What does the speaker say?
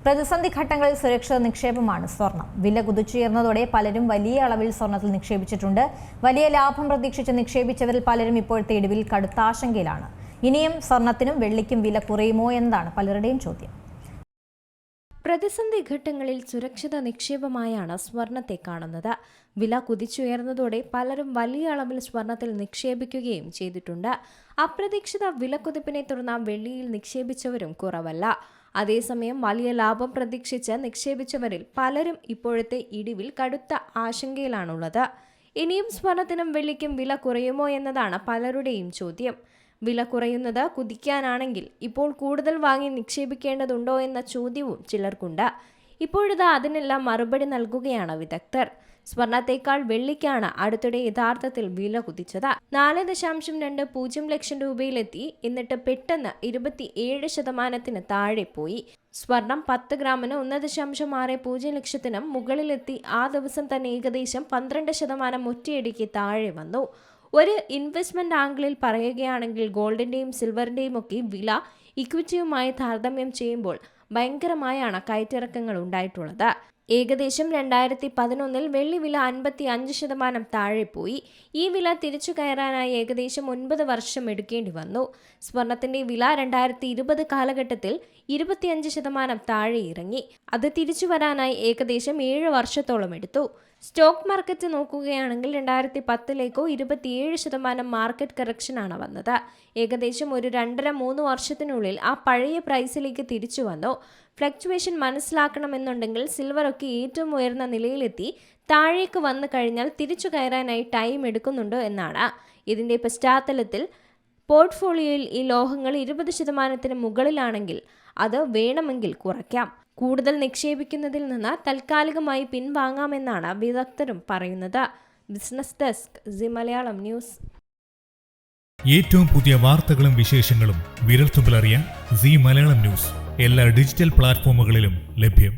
പ്രതിസന്ധി ഘട്ടങ്ങളിൽ സുരക്ഷിത നിക്ഷേപമാണ് സ്വർണം. വില കുതിച്ചുയർന്നതോടെ പലരും വലിയ അളവിൽ സ്വർണത്തിൽ നിക്ഷേപിച്ചിട്ടുണ്ട്. വലിയ ലാഭം പ്രതീക്ഷിച്ച് നിക്ഷേപിച്ചവരിൽ പലരും ഇപ്പോഴത്തെ ഇടിവിൽ കടുത്ത ആശങ്കയിലാണ്. ഇനിയും സ്വർണത്തിനും വെള്ളിക്കും വില കുറയുമോ എന്നതാണ് പലരുടെയും ചോദ്യം. പ്രതിസന്ധി ഘട്ടങ്ങളിൽ സുരക്ഷിത നിക്ഷേപമായാണ് സ്വർണത്തെ കാണുന്നത്. വില കുതിച്ചുയർന്നതോടെ പലരും വലിയ അളവിൽ സ്വർണത്തിൽ നിക്ഷേപിക്കുകയും ചെയ്തിട്ടുണ്ട്. അപ്രതീക്ഷിത വിലക്കുതിപ്പിനെ തുടർന്ന് വെള്ളിയിൽ നിക്ഷേപിച്ചവരും കുറവല്ല. അതേസമയം വലിയ ലാഭം പ്രതീക്ഷിച്ച് നിക്ഷേപിച്ചവരിൽ പലരും ഇപ്പോഴത്തെ ഇടിവിൽ കടുത്ത ആശങ്കയിലാണുള്ളത്. ഇനിയും സ്വർണത്തിനും വെള്ളിക്കും വില കുറയുമോ എന്നതാണ് പലരുടെയും ചോദ്യം. വില കുറയുന്നത് കുതിക്കാനാണെങ്കിൽ ഇപ്പോൾ കൂടുതൽ വാങ്ങി നിക്ഷേപിക്കേണ്ടതുണ്ടോ എന്ന ചോദ്യവും ചിലർക്കുണ്ട്. ഇപ്പോഴിതാ അതിനെല്ലാം മറുപടി നൽകുകയാണ് വിദഗ്ധർ. സ്വർണത്തേക്കാൾ വെള്ളിക്കാണ് അടുത്തിടെ യഥാർത്ഥത്തിൽ വില കുതിച്ചത്. 4.20 ലക്ഷം രൂപയിലെത്തി. എന്നിട്ട് പെട്ടെന്ന് 27% താഴെ പോയി. സ്വർണം 10 ഗ്രാമിന് 1.60 ലക്ഷത്തിനും മുകളിലെത്തി. ആ ദിവസം തന്നെ ഏകദേശം 12% ഒറ്റയടിക്ക് താഴെ വന്നു. ഒരു ഇൻവെസ്റ്റ്മെന്റ് ആംഗിളിൽ പറയുകയാണെങ്കിൽ ഗോൾഡിന്റെയും സിൽവറിന്റെയും ഒക്കെ വില ഇക്വിറ്റിയുമായി താരതമ്യം ചെയ്യുമ്പോൾ ഭയങ്കരമായാണ് കയറ്റിറക്കങ്ങൾ ഉണ്ടായിട്ടുള്ളത്. ഏകദേശം 2011 വെള്ളി വില 55% താഴെ പോയി. ഈ വില തിരിച്ചു കയറാനായി ഏകദേശം 9 വർഷം എടുക്കേണ്ടി വന്നു. സ്വർണത്തിന്റെ വില 2020 കാലഘട്ടത്തിൽ 25% താഴെ ഇറങ്ങി. അത് തിരിച്ചു വരാനായി ഏകദേശം 7 വർഷത്തോളം എടുത്തു. സ്റ്റോക്ക് മാർക്കറ്റ് നോക്കുകയാണെങ്കിൽ 2010 27% മാർക്കറ്റ് കറക്ഷനാണ് വന്നത്. ഏകദേശം ഒരു 2.5-3 വർഷത്തിനുള്ളിൽ ആ പഴയ പ്രൈസിലേക്ക് തിരിച്ചു വന്നു. ഫ്ലക്ച്വേഷൻ മനസ്സിലാക്കണമെന്നുണ്ടെങ്കിൽ സിൽവർ ഒക്കെ ഏറ്റവും ഉയർന്ന നിലയിലെത്തി. താഴേക്ക് വന്നു കഴിഞ്ഞാൽ തിരിച്ചു കയറാനായി ടൈം എടുക്കുന്നുണ്ടോ എന്നാണ്. ഇതിന്റെ പശ്ചാത്തലത്തിൽ പോർട്ട്ഫോളിയോയിൽ ഈ ലോഹങ്ങൾ 20% മുകളിലാണെങ്കിൽ അത് വേണമെങ്കിൽ കുറയ്ക്കാം. കൂടുതൽ നിക്ഷേപിക്കുന്നതിൽ നിന്ന് താൽക്കാലികമായി പിൻവാങ്ങാമെന്നാണ് വിദഗ്ധരും പറയുന്നത്. Business desk, C Malayalam news. ഏറ്റവും പുതിയ വാർത്തകളും വിശേഷങ്ങളും വിരൽത്തുമ്പിലറിയാൻ സി മലയാളം ന്യൂസ് എല്ലാ ഡിജിറ്റൽ പ്ലാറ്റ്ഫോമുകളിലും ലഭ്യം.